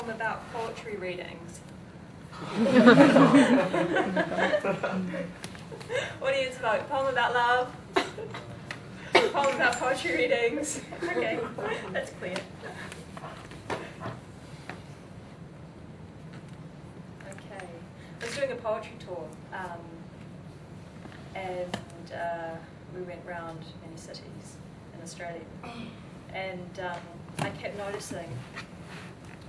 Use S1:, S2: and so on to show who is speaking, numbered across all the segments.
S1: poem about poetry readings. Audience vote. Poem about love. Poem about poetry readings. Okay, that's clear. Okay, I was doing a poetry tour, and we went round many cities in Australia, and I kept noticing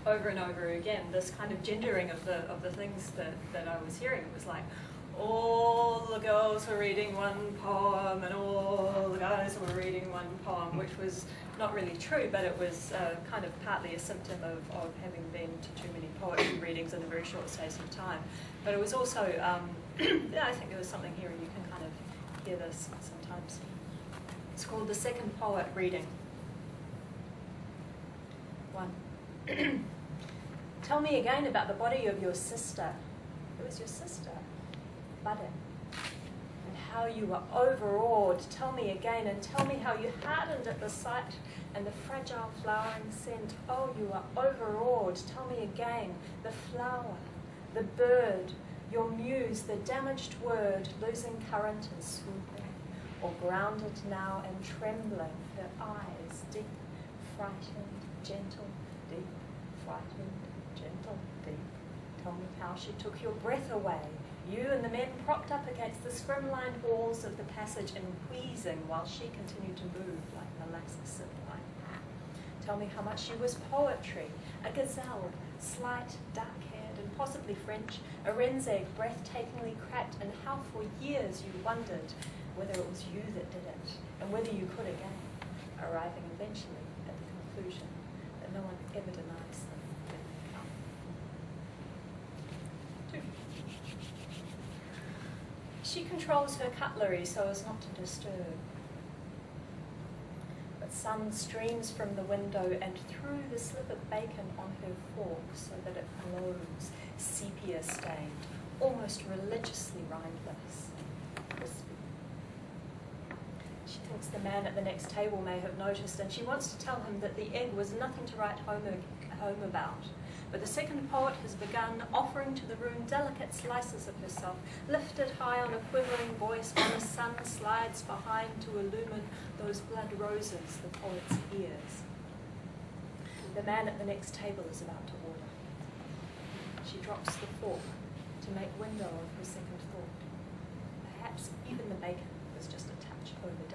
S1: over and over again this kind of gendering of the things that I was hearing. It was like all the girls were reading one poem and all the guys were reading one poem, which was not really true, but it was kind of partly a symptom of having been to too many poetry readings in a very short space of time. But it was also, yeah, I think there was something here, and you can kind of hear this sometimes. It's called The Second Poet Reading. 1. Tell me again about the body of your sister. Who is your sister? Budding. And how you were overawed. Tell me again, and tell me how you hardened at the sight and the fragile flowering scent. Oh, you were overawed. Tell me again, the flower, the bird, your muse, the damaged word, losing current and swooping, or grounded now and trembling, her eyes deep, frightened, gentle, deep, frightened, gentle, deep. Tell me how she took your breath away, you and the men propped up against the scrim-lined walls of the passage and wheezing while she continued to move like molasses sip line. Tell me how much she was poetry, a gazelle, slight, dark-haired and possibly French, a wren's egg breathtakingly cracked, and how for years you wondered whether it was you that did it, and whether you could again, arriving eventually at the conclusion that no one ever denies them when they come. 2. She controls her cutlery so as not to disturb. But sun streams from the window and through the slip of bacon on her fork so that it glows, sepia-stained, almost religiously rindless, crispy. She thinks the man at the next table may have noticed, and she wants to tell him that the egg was nothing to write home about. But the second poet has begun, offering to the room delicate slices of herself, lifted high on a quivering voice while the sun slides behind to illumine those blood roses, the poet's ears. The man at the next table is about to order. She drops the fork to make window of her second thought. Perhaps even the bacon was just a touch overdone.